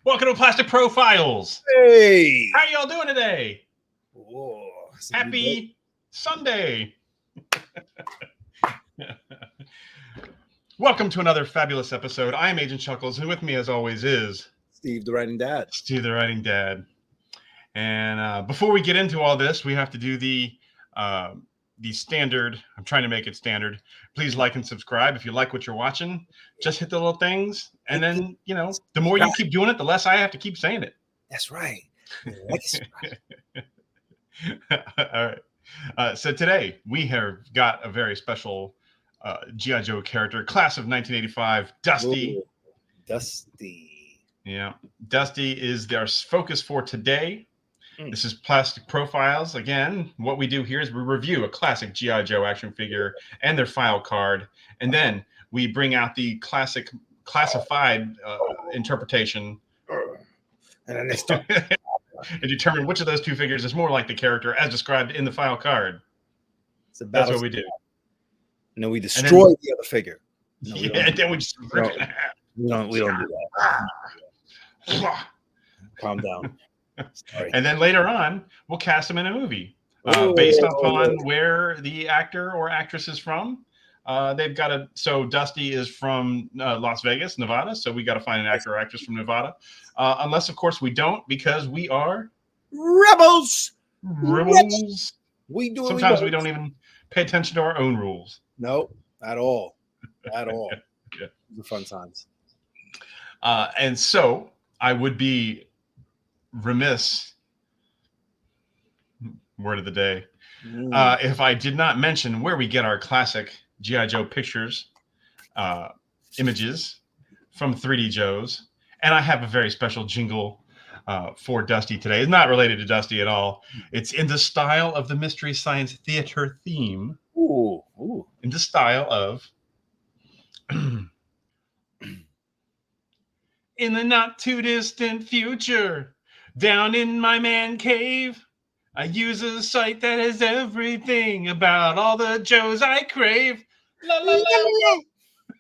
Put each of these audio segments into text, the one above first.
Welcome to Plastic Profiles. Hey! How y'all doing today? Whoa, Happy Sunday. Welcome to another fabulous episode. I am AgentChuckles, and with me, as always, is Steve, the writing dad. Steve, the writing dad. And before we get into all this, we have to do the standard. I'm trying to make it standard. Please like and subscribe if you like what you're watching. Just hit the little things, and then the more you keep doing it, the less I have to keep saying it. That's right. All right. So today we have got a very special G.I. Joe character, class of 1985, Dusty. Ooh, Dusty. Yeah, Dusty is our focus for today. This is Plastic Profiles. Again, what we do here is we review a classic G.I. Joe action figure and their file card, and then we bring out the classic classified interpretation And then and determine which of those two figures is more like the character as described in the file card. That's what we do. And then we destroy the other figure. No, and then we just we don't do that. Calm down. Sorry. And then later on, we'll cast them in a movie based upon where the actor or actress is from. They've got so Dusty is from Las Vegas, Nevada. So we got to find an actor or actress from Nevada. Unless, of course, we don't, because we are Rebels. Sometimes we don't even pay attention to our own rules. No, at all. At all. Yeah. The fun times. And so I would be remiss, word of the day, if I did not mention where we get our classic G.I. Joe pictures, images from 3D Joes. And I have a very special jingle for Dusty today. It's not related to Dusty at all. It's in the style of the Mystery Science Theater theme. Ooh. In the style of in the not too distant future, down in my man cave, I use a site that has everything about all the Joes I crave. La, la, la,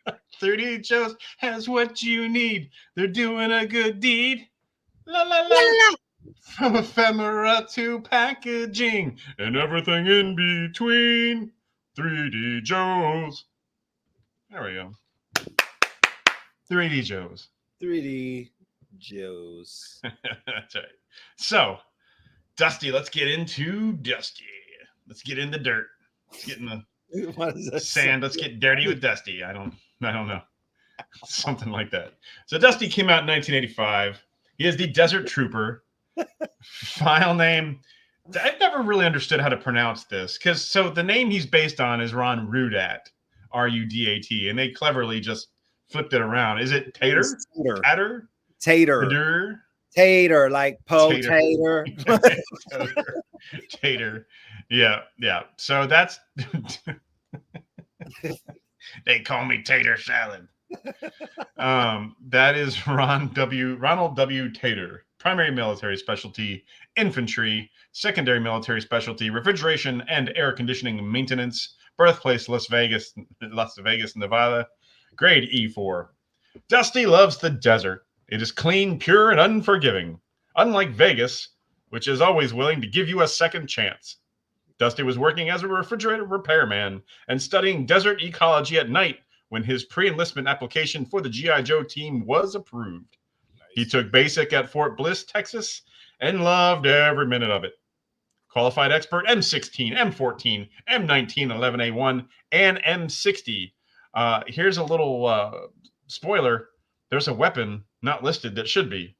la. 30 Joes has what you need. They're doing a good deed. La, la, la, la. From ephemera to packaging and everything in between. 3D Joes. There we go. 3D Joes. 3D Joes. That's right. So, Dusty, let's get into Dusty. Let's get in the dirt. Let's get in the sand. Let's get dirty with Dusty. I don't know. Something like that. So Dusty came out in 1985. He is the Desert Trooper. File name. I've never really understood how to pronounce this. So the name he's based on is Ron Rudat. R-U-D-A-T. And they cleverly just flipped it around. Is it Tater? Tater? Tater. Tater, like potato. Tater. Yeah. So that's they call me Tater Salad. That is Ronald W. Tater. Primary military specialty, infantry. Secondary military specialty, refrigeration and air conditioning maintenance. Birthplace, Las Vegas, Nevada. Grade E4. Dusty loves the desert. It is clean, pure, and unforgiving. Unlike Vegas, which is always willing to give you a second chance. Dusty was working as a refrigerator repairman and studying desert ecology at night when his pre-enlistment application for the G.I. Joe team was approved. Nice. He took basic at Fort Bliss, Texas, and loved every minute of it. Qualified expert M16, M14, M19, 11A1, and M60. Here's a little spoiler. There's a weapon not listed that should be,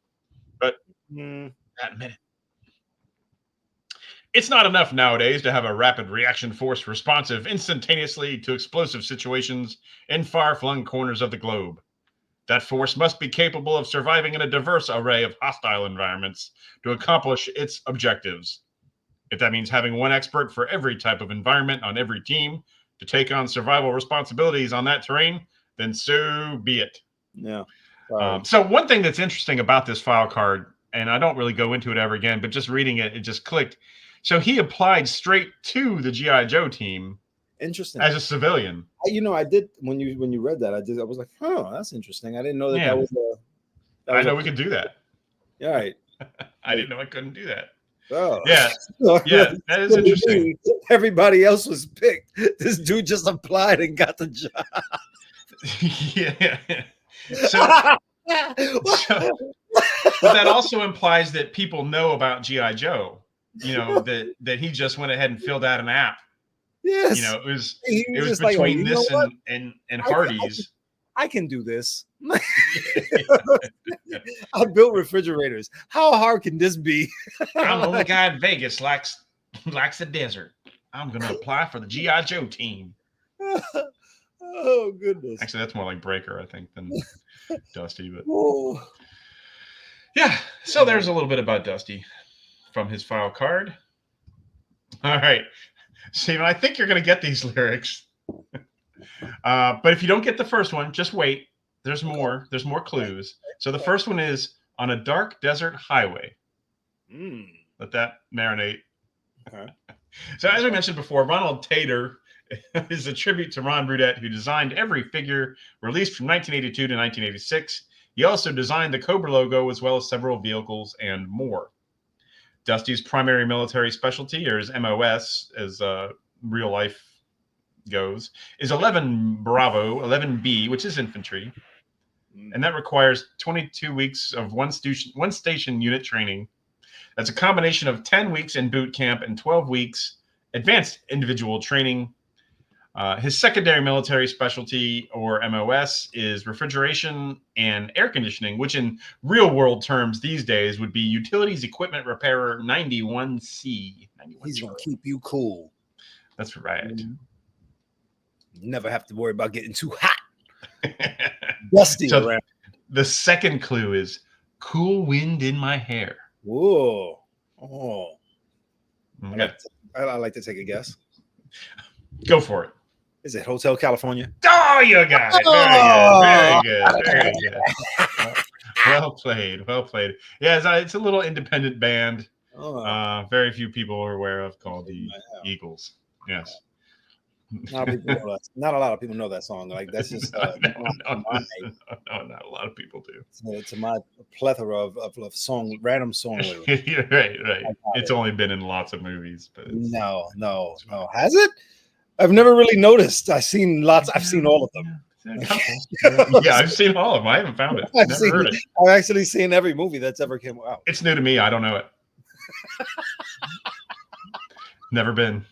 but that minute. It's not enough nowadays to have a rapid reaction force responsive instantaneously to explosive situations in far-flung corners of the globe. That force must be capable of surviving in a diverse array of hostile environments to accomplish its objectives. If that means having one expert for every type of environment on every team to take on survival responsibilities on that terrain, then so be it. Yeah. So one thing that's interesting about this file card, and I don't really go into it ever again, but just reading it, it just clicked. So he applied straight to the G.I. Joe team. Interesting. As a civilian. I did when you read that, I was like, oh, that's interesting. I didn't know that was I know we could do that. All right. I didn't know I couldn't do that. Oh. Yeah. Yeah, that is interesting. Everybody else was picked. This dude just applied and got the job. Yeah. So, but that also implies that people know about G.I. Joe. That he just went ahead and filled out an app. Yes. It was just between like, this and Hardee's. I can do this. I built refrigerators. How hard can this be? I'm the only guy in Vegas likes the desert. I'm gonna apply for the G.I. Joe team. Oh goodness! Actually, that's more like Breaker, I think, than Dusty. But yeah, so there's a little bit about Dusty from his file card. All right, Steven, I think you're gonna get these lyrics. But if you don't get the first one, just wait. There's more. There's more clues. So the first one is on a dark desert highway. Let that marinate. Okay. So as we mentioned before, Ronald Tater is a tribute to Ron Brudette, who designed every figure released from 1982 to 1986. He also designed the Cobra logo as well as several vehicles and more. Dusty's primary military specialty, or his MOS, as real life goes, is 11 Bravo, 11B, which is infantry. And that requires 22 weeks of one station unit training. That's a combination of 10 weeks in boot camp and 12 weeks advanced individual training. His secondary military specialty, or MOS, is refrigeration and air conditioning, which in real world terms these days would be Utilities Equipment Repairer 91C. He's going to keep you cool. That's right. Never have to worry about getting too hot. Dusty so around. The second clue is cool wind in my hair. Whoa. Oh. Okay. I'd like to take a guess. Go for it. Is it Hotel California? Oh, you got it. Very good. Well played. Well played. Yeah, it's a little independent band. Very few people are aware of, called the Eagles. Yes. Not a lot of people know that song. Like that's just no, not a lot of people do. To my plethora of random song lyrics. right. It's only been in lots of movies, but no. Has it? I've never really noticed. I've seen all of them. Yeah, I've seen all of them. I haven't found it. Heard it. I've actually seen every movie that's ever came out. It's new to me. I don't know it. Never been.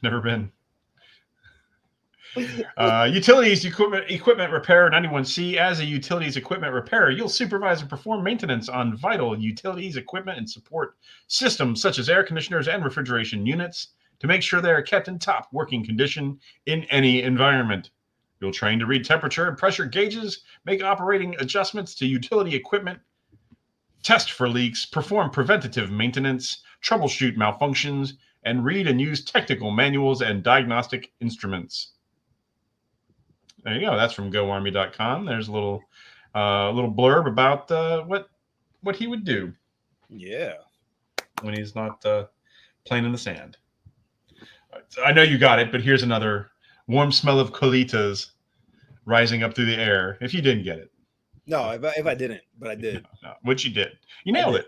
Utilities equipment repairer 91C. As a utilities equipment repairer, you'll supervise and perform maintenance on vital utilities equipment and support systems such as air conditioners and refrigeration units to make sure they are kept in top working condition in any environment. You'll train to read temperature and pressure gauges, make operating adjustments to utility equipment, test for leaks, perform preventative maintenance, troubleshoot malfunctions, and read and use technical manuals and diagnostic instruments. There you go. That's from GoArmy.com. There's a little blurb about what he would do. Yeah. When he's not playing in the sand. I know you got it, but here's another warm smell of colitas rising up through the air. If you didn't get it. No, if I didn't, but I did. No, which you did. You nailed it.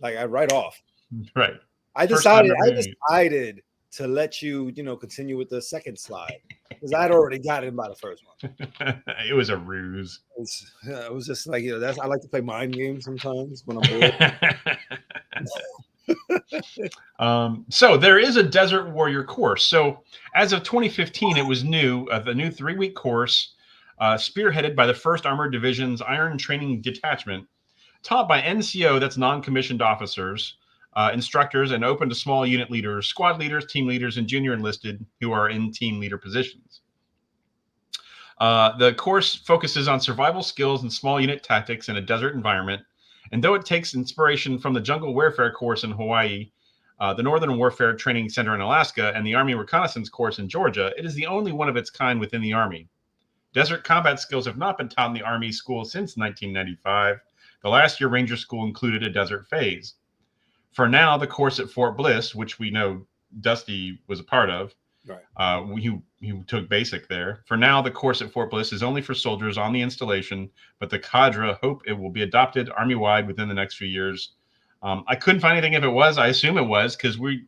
Like I right off. Right. I decided to let you, continue with the second slide because I'd already got it by the first one. It was a ruse. It was just like, I like to play mind games sometimes when I'm bored. So there is a Desert Warrior course. So as of 2015, it was new, the new 3-week course, spearheaded by the 1st Armored Division's Iron Training Detachment, taught by NCO, that's non-commissioned officers, instructors, and open to small unit leaders, squad leaders, team leaders, and junior enlisted who are in team leader positions. The course focuses on survival skills and small unit tactics in a desert environment. And though it takes inspiration from the Jungle Warfare course in Hawaii, the Northern Warfare Training Center in Alaska, and the Army Reconnaissance course in Georgia, it is the only one of its kind within the Army. Desert combat skills have not been taught in the Army school since 1995. The last year Ranger School included a desert phase. For now, the course at Fort Bliss, which we know Dusty was a part of, right. He took basic there. For now, the course at Fort Bliss is only for soldiers on the installation, but the cadre hope it will be adopted Army-wide within the next few years. I couldn't find anything if it was. I assume it was because we,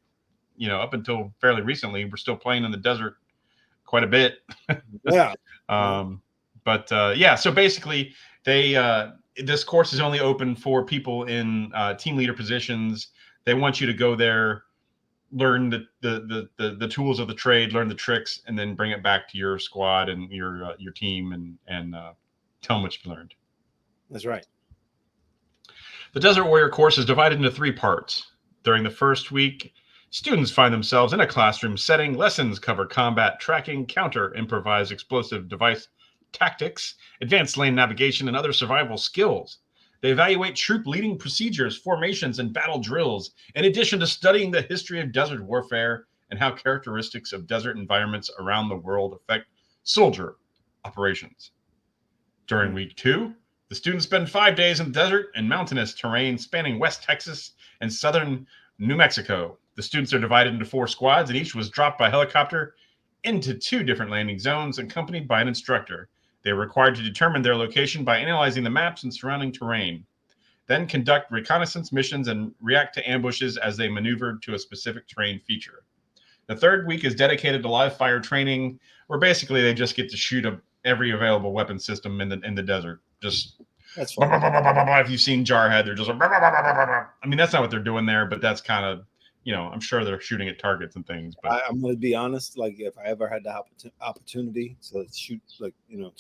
up until fairly recently, we're still playing in the desert quite a bit. Yeah. So basically this course is only open for people in team leader positions. They want you to go there, learn the tools of the trade, learn the tricks, and then bring it back to your squad and your team and tell them what you learned. That's right. The Desert Warrior course is divided into 3 parts. During the first week, students find themselves in a classroom setting. Lessons cover combat, tracking, counter, improvised explosive device tactics, advanced lane navigation, and other survival skills. They evaluate troop leading procedures, formations, and battle drills, in addition to studying the history of desert warfare and how characteristics of desert environments around the world affect soldier operations. During week 2, the students spend 5 days in the desert and mountainous terrain spanning West Texas and southern New Mexico. The students are divided into 4 squads, and each was dropped by helicopter into 2 different landing zones, accompanied by an instructor. They were required to determine their location by analyzing the maps and surrounding terrain, then conduct reconnaissance missions and react to ambushes as they maneuvered to a specific terrain feature. The third week is dedicated to live fire training, where basically they just get to shoot every available weapon system in the desert. Just that's fun. If you've seen Jarhead, they're just like, I mean, that's not what they're doing there, but that's kind of, I'm sure they're shooting at targets and things. But I'm going to be honest. Like, if I ever had the opportunity to shoot, 2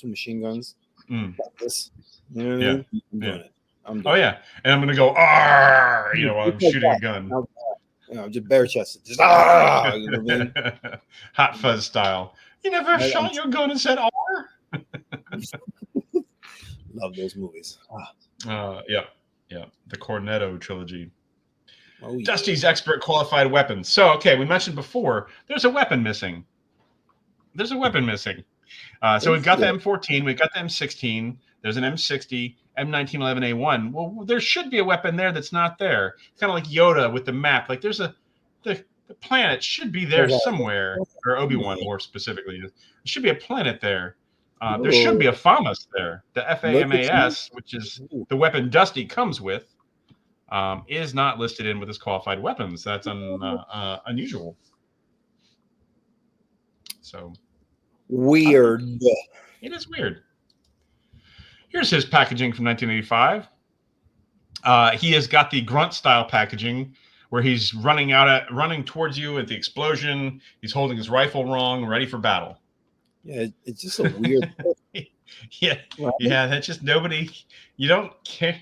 machine guns like this, you know what I mean? I'm doing it. I'm doing it. And I'm going to go, while I'm shooting a gun. Just bare chested. Just, you know what I mean? Hot Fuzz style. You never shot your gun and said, "R." Love those movies. Yeah. The Cornetto trilogy. Oh, yeah. Dusty's expert qualified weapons. So, we mentioned before, there's a weapon missing. So we've got the M14, we've got the M16, there's an M60, M1911A1. Well, there should be a weapon there that's not there. It's kind of like Yoda with the map. Like there's the planet should be there somewhere, or Obi-Wan more specifically. There should be a planet there. There should be a FAMAS there. The FAMAS, which is the weapon Dusty comes with, is not listed in with his qualified weapons. That's unusual. So weird. It is weird. Here's his packaging from 1985. He has got the grunt style packaging where he's running towards you at the explosion. He's holding his rifle wrong, ready for battle. Yeah, it's just a weird. Yeah. That's just nobody. You don't carry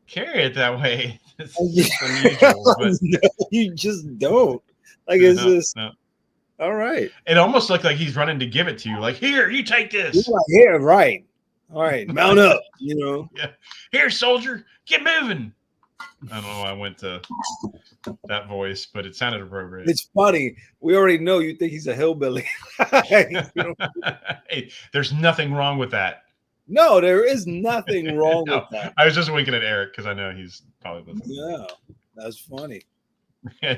it that way. It's unusual, but no, you just don't. Like it's just all right. It almost looked like he's running to give it to you. Like, here, you take this. Like, here, right. All right, mount up. Yeah. Here, soldier, get moving. I don't know why I went to that voice, but it sounded appropriate. It's funny. We already know you think he's a hillbilly. Hey, there's nothing wrong with that. No, there is nothing wrong with that. I was just winking at Eric because I know he's probably listening. Yeah, that's funny.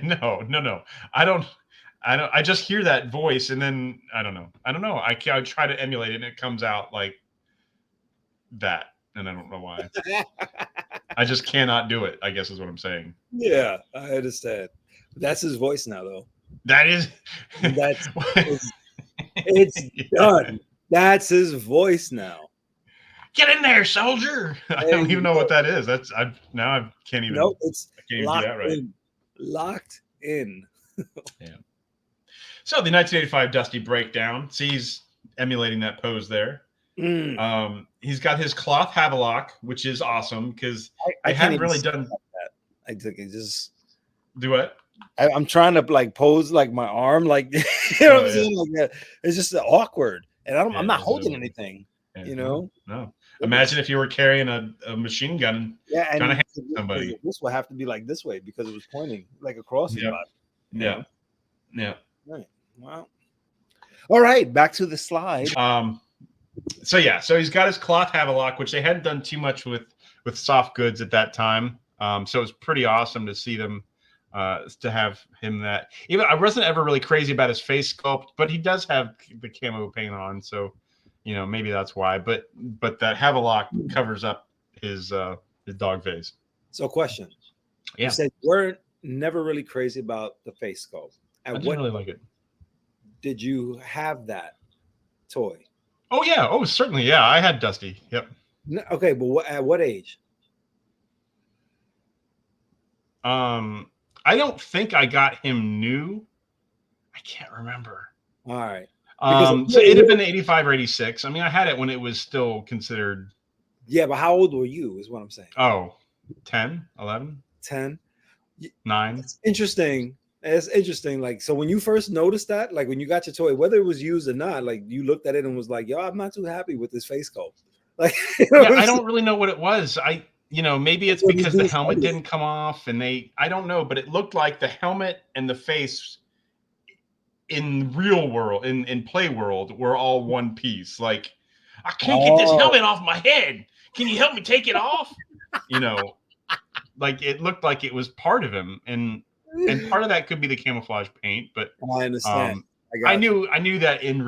No. I just hear that voice and then I don't know. I try to emulate it and it comes out like that. And I don't know why. I just cannot do it, I guess is what I'm saying. Yeah, I understand. That's his voice now, though. It's done. That's his voice now. Get in there, soldier. I don't even know what that is. I can't even. Nope, it's locked in. Locked in. Yeah. So the 1985 Dusty breakdown. See, he's emulating that pose there. He's got his cloth Havelock, which is awesome because I haven't really done that. I think it just do what? I'm trying to like pose like my arm, like you know what I'm saying? Like that. It's just awkward, and I'm not holding anything. No. Imagine if you were carrying a machine gun, and trying to hit somebody. This will have to be like this way because it was pointing like across his body. Yeah. Right. Wow. All right, back to the slide. So he's got his cloth Havelock, which they hadn't done too much with soft goods at that time. So it's pretty awesome to see them to have him that. Even I wasn't ever really crazy about his face sculpt, but he does have the camo paint on, so maybe that's why. But that Havelock covers up his dog face. So question: You said you weren't never really crazy about the face sculpt. I didn't really like it. Did you have that toy? Oh yeah. Oh certainly. Yeah, I had Dusty. Yep. No, okay, but at what age? I don't think I got him new. I can't remember. All right. So it'd have been 85 or 86. I mean, I had it when it was still considered. Yeah, but how old were you is what I'm saying. Oh, 10, 11, 10, 9. It's interesting. It's interesting. Like, so when you first noticed that, like when you got your toy, whether it was used or not, like you looked at it and was like, yo, I'm not too happy with this face sculpt. Like, I don't really know what it was. Maybe it's because the helmet didn't come off and I don't know, but it looked like the helmet and the face in real world, in play world, were all one piece. Like, I can't get this helmet off my head. Can you help me take it off? Like it looked like it was part of him, and part of that could be the camouflage paint. But I understand. I knew that in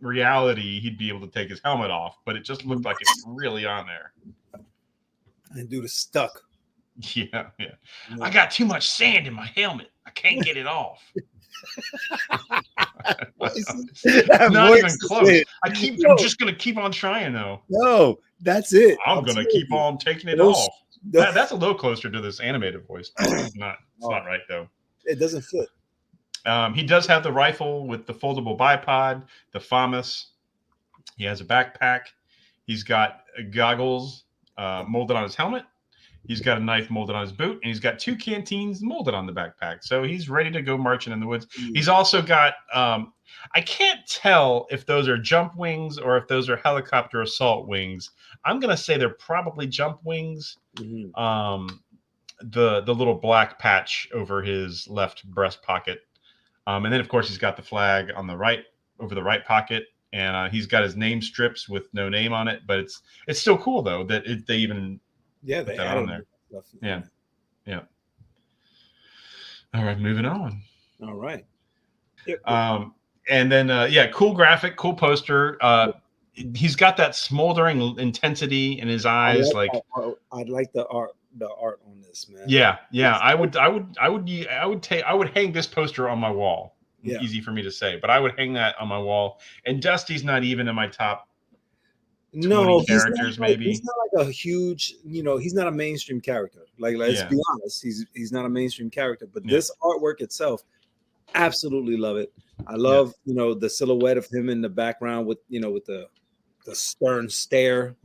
reality he'd be able to take his helmet off, but it just looked like it's really on there. And dude is stuck. Yeah. I got too much sand in my helmet. I can't get it off. Not even close. I'm just gonna keep on trying though. No, that's it. I'm gonna keep on taking it off. That's a little closer to this animated voice. It's not right though. It doesn't fit. He does have the rifle with the foldable bipod, the FAMAS. He has a backpack. He's got goggles molded on his helmet. He's got a knife molded on his boot, and he's got 2 canteens molded on the backpack. So he's ready to go marching in the woods. He's also got, I can't tell if those are jump wings or if those are helicopter assault wings. I'm going to say they're probably jump wings. Mm-hmm. The little black patch over his left breast pocket. And then, of course, he's got the flag on the right, over the right pocket. And he's got his name strips with no name on it. But it's still cool, though, that they even... Yeah, they had on there. Stuff. Yeah. All right, moving on. All right. And then cool graphic, cool poster. He's got that smoldering intensity in his eyes. I'd like the art on this, man. Yeah. I would hang this poster on my wall. Yeah. Easy for me to say, but I would hang that on my wall. And Dusty's not even in my top. No, characters maybe. He's not like a huge, he's not a mainstream character. Like let's be honest, he's not a mainstream character. But this artwork itself, absolutely love it. I love the silhouette of him in the background with with the stern stare.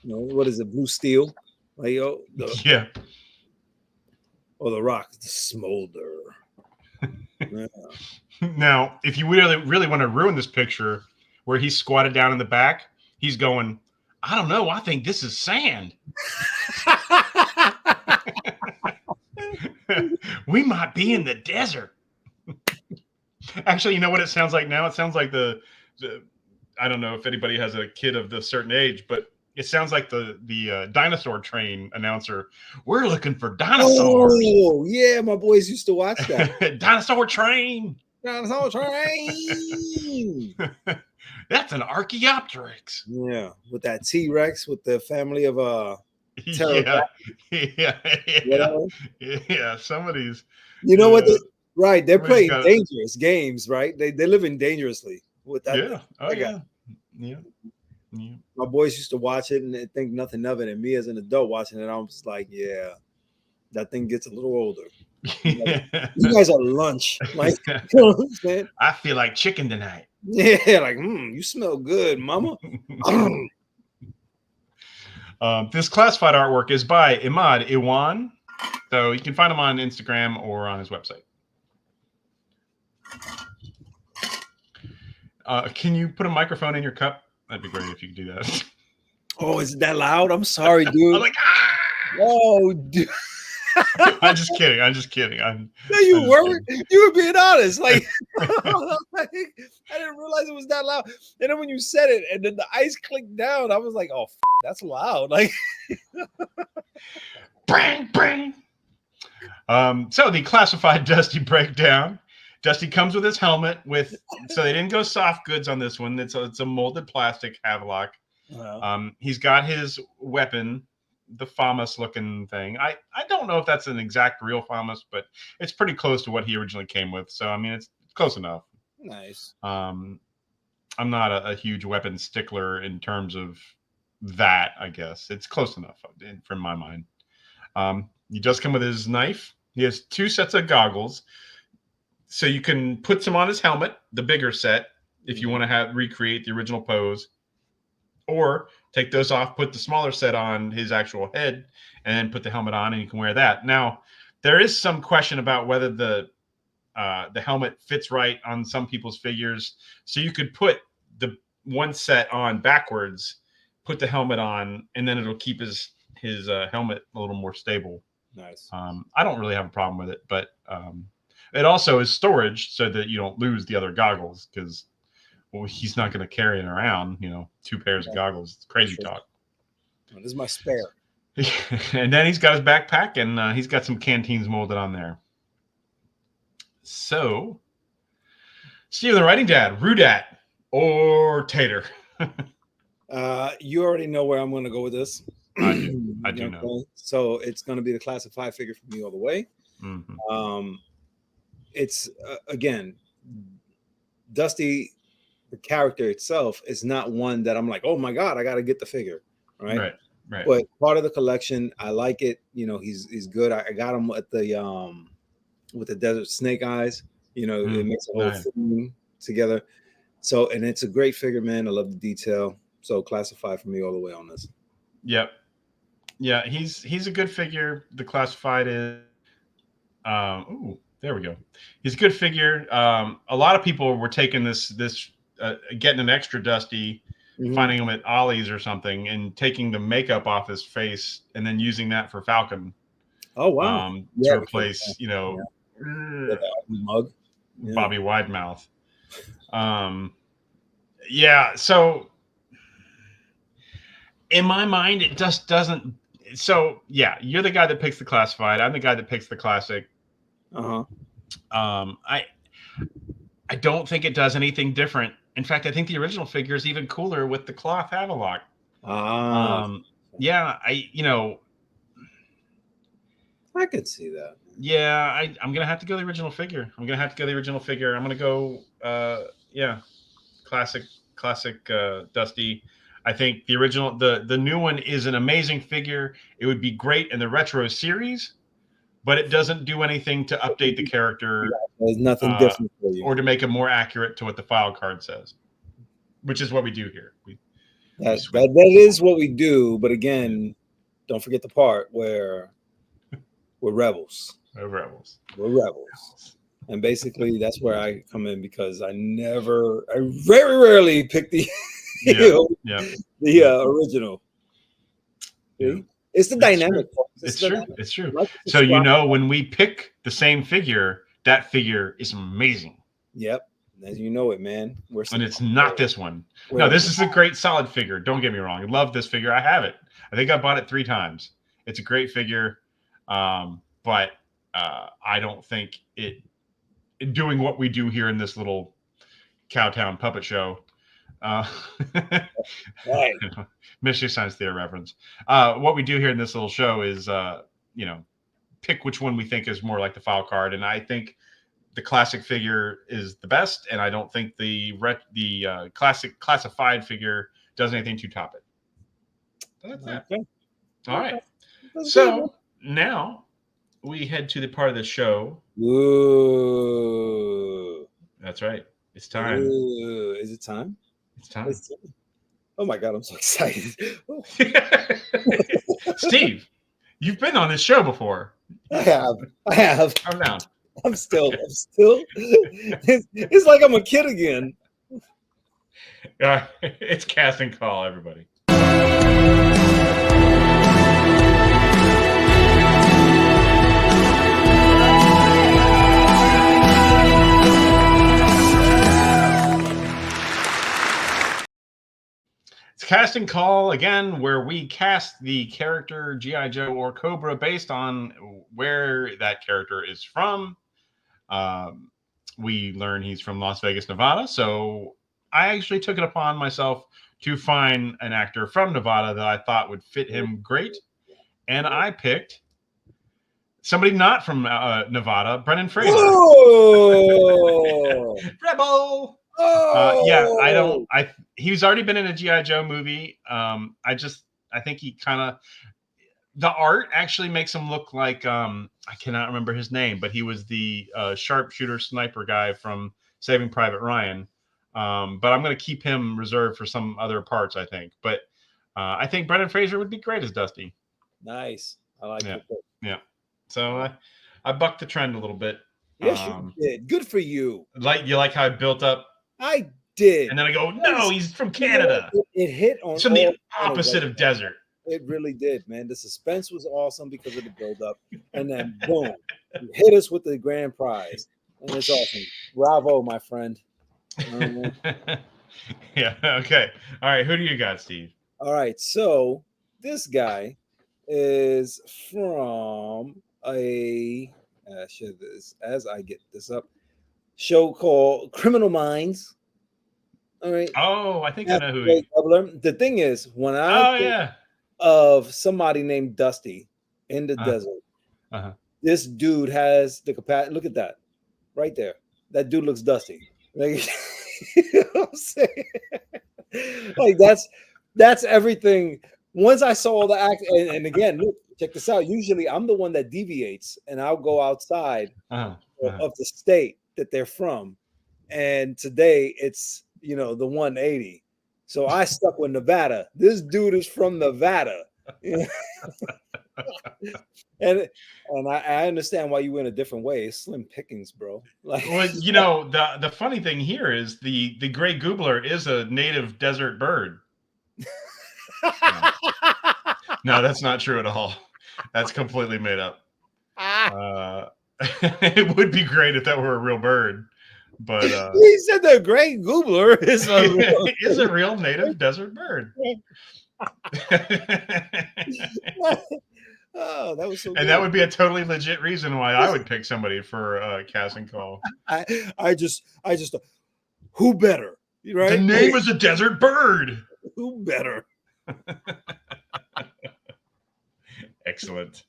What is it, blue steel? Like or the rock, the smolder. Now, if you really want to ruin this picture, where he's squatted down in the back. He's going, I don't know. I think this is sand. We might be in the desert. Actually, you know what it sounds like now? It sounds like the I don't know if anybody has a kid of a certain age, but it sounds like the dinosaur train announcer. We're looking for dinosaurs. Oh, yeah. My boys used to watch that. Dinosaur train. Dinosaur train. That's an Archaeopteryx. Yeah, with that T-Rex with the family of yeah. Some of these. You know what? They're playing dangerous games, right? They're living dangerously with that. Yeah. My boys used to watch it and they think nothing of it, and me as an adult watching it, I'm just like, yeah, that thing gets a little older. Like, you guys are lunch. Like, you know what I'm saying? I feel like chicken tonight. Yeah, like, you smell good, mama. This classified artwork is by Imad Iwan. So you can find him on Instagram or on his website. Can you put a microphone in your cup? That'd be great if you could do that. Oh, is it that loud? I'm sorry, dude. I'm like, oh, dude. I'm just kidding. No, you weren't. You were being honest. Like, I didn't realize it was that loud. And then when you said it, and then the ice clicked down, I was like, "Oh, that's loud!" Like, bang, bang. So the classified Dusty breakdown. Dusty comes with his helmet so they didn't go soft goods on this one. It's a molded plastic Havelock. He's got his weapon, the FAMAS looking thing. I don't know if that's an exact real FAMAS, but it's pretty close to what he originally came with. So I mean, it's close enough. Nice. I'm not a huge weapon stickler in terms of that. I guess it's close enough from my mind. He does come with his knife. He has 2 sets of goggles, so you can put some on his helmet, the bigger set, if you want to recreate the original pose, or take those off, put the smaller set on his actual head, and then put the helmet on, and you can wear that. Now, there is some question about whether the helmet fits right on some people's figures, so you could put the one set on backwards, put the helmet on, and then it'll keep his helmet a little more stable. Nice. I don't really have a problem with it, but it also is storage so that you don't lose the other goggles, because he's not going to carry it around, 2 pairs of goggles. It's crazy talk. This is my spare. And then he's got his backpack, and he's got some canteens molded on there. So, Steve, the writing dad, Rudat or Tater? You already know where I'm going to go with this. I do know. So it's going to be the classic 5 figure for me all the way. Mm-hmm. It's again, Dusty, the character itself is not one that I'm like, oh my god, I got to get the figure, right? But part of the collection, I like it. He's good. I got him at the with the desert snake eyes. It makes a whole thing together. So, and it's a great figure, man. I love the detail. So, classified for me all the way on this. Yep. Yeah, he's a good figure. The classified is there we go. He's a good figure. A lot of people were taking this getting an extra Dusty, finding him at Ollie's or something, and taking the makeup off his face and then using that for Falcon. Oh wow! To replace mug, Bobby Widemouth. So in my mind, it just doesn't. So yeah, you're the guy that picks the classified. I'm the guy that picks the classic. I don't think it does anything different. In fact, I think the original figure is even cooler with the cloth Havelock. Yeah, I could see that. Yeah, I'm gonna have to go the original figure. I'm gonna go classic Dusty. I think the original, the new one is an amazing figure. It would be great in the retro series, but it doesn't do anything to update the character. There's nothing different for you, or to make it more accurate to what the file card says, which is what we do here. That is what we do. But again, don't forget the part where we're rebels. We're rebels. And basically, that's where I come in, because I very rarely pick the original. Yeah. It's the dynamic. It's true. So when we pick the same figure, that figure is amazing. Yep. As you know it, man. And it's not this one. No, this is a great solid figure. Don't get me wrong. I love this figure. I have it. I think I bought it 3 times. It's a great figure. But I don't think it doing what we do here in this little Cowtown puppet show. Right. Mystery Science Theater reference. What we do here in this little show is, pick which one we think is more like the file card, and I think the classic figure is the best, and I don't think the classic classified figure does anything to top it. That's that. Okay. All right. So now we head to the part of the show. Ooh. That's right. It's time. Ooh. Is it time? It's time. Oh my God, I'm so excited. Steve, you've been on this show before. I have. Calm down. I'm still. It's like I'm a kid again. It's casting call, everybody. It's casting call again, where we cast the character G.I. Joe or Cobra based on where that character is from. We learn he's from Las Vegas, Nevada. So I actually took it upon myself to find an actor from Nevada that I thought would fit him great. and I picked somebody not from Nevada, Brendan Fraser. Oh, Rebel. oh, He's already been in a G.I. Joe movie. I think he kind of, the art actually makes him look like, I cannot remember his name, but he was the sharpshooter sniper guy from Saving Private Ryan. But I'm going to keep him reserved for some other parts, I think. But I think Brendan Fraser would be great as Dusty. Nice. I like it. Yeah. So I bucked the trend a little bit. Yes, you did. Good for you. You like how I built up? I did. And then I go, no, he's from Canada. It hit on. It's from the opposite of desert. It really did, man. The suspense was awesome because of the build-up, and then boom, you hit us with the grand prize, and it's awesome. Bravo, my friend. Yeah. Okay. All right. Who do you got, Steve? All right. So this guy is from a as I get this up, show called Criminal Minds. All right. Oh, I think I know who he is. The thing is, when I think of somebody named Dusty in the desert, this dude has the capacity. Look at that right there. That dude looks dusty. Like, you know what I'm saying? Like that's everything. Once I saw the act, and again, look, check this out. Usually I'm the one that deviates and I'll go outside of the state that they're from. And today it's, the 180. So I stuck with Nevada. This dude is from Nevada. and I understand why you went a different way. It's slim pickings, bro. Like, well, the funny thing here is the gray goobler is a native desert bird. No, that's not true at all. That's completely made up. It would be great if that were a real bird, but he said the gray goobler is a real native desert bird. Oh, that was so. And good. that would be a totally legit reason why I would pick somebody for casting call. I just who better, right? The name is a desert bird. Who better? Excellent.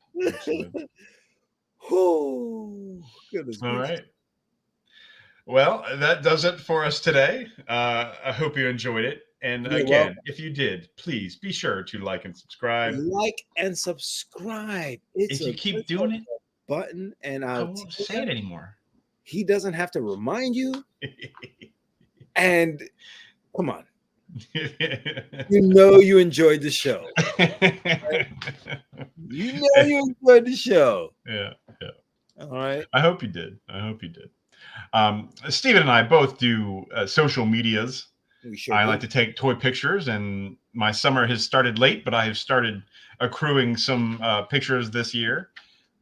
Oh, goodness. All right. Well, that does it for us today. I hope you enjoyed it. And again, if you did, please be sure to like and subscribe. Like and subscribe. If you keep doing it, button, and I won't say it anymore. He doesn't have to remind you. And come on. You enjoyed the show. Right? You enjoyed the show. Yeah. All right. I hope you did. Steven and I both do social medias. I like to take toy pictures, and my summer has started late, but I have started accruing some pictures this year,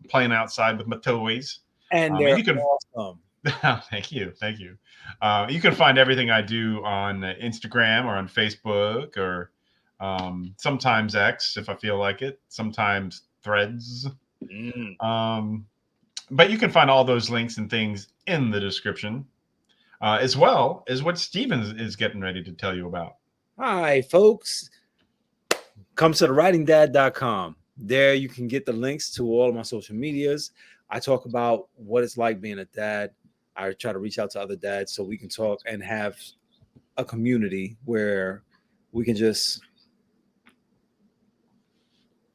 playing outside with my toys. And they're awesome. Thank you. You can find everything I do on Instagram or on Facebook or sometimes X if I feel like it, sometimes Threads. But you can find all those links and things in the description, as well as what Steven is getting ready to tell you about. Hi, folks. Come to thewritingdad.com. There you can get the links to all of my social medias. I talk about what it's like being a dad. I try to reach out to other dads so we can talk and have a community where we can just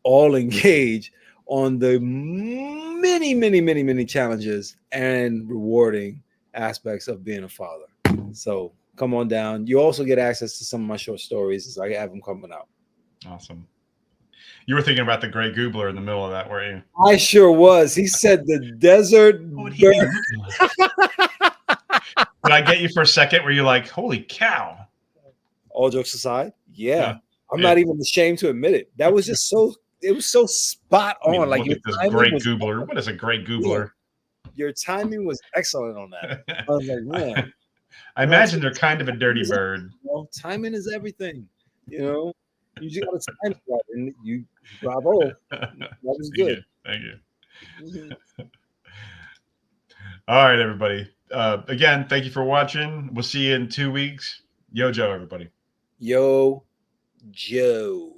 all engage on the many challenges and rewarding aspects of being a father. So come on down. You also get access to some of my short stories as I have them coming out. Awesome. You were thinking about the gray goobler in the middle of that, weren't you? I sure was. He said the desert bird. Did I get you for a second where you're like, holy cow? All jokes aside, yeah. I'm not even ashamed to admit it. That was just it was so spot on. Look at this great goobler. What is a great goobler? Your timing was excellent on that. I was like, man. I imagine they're kind of a dirty bird. Timing is everything. You just got to time it right, and you bravo. That was good. Thank you. All right, everybody. Again, thank you for watching. We'll see you in 2 weeks. Yo, Joe, everybody. Yo, Joe.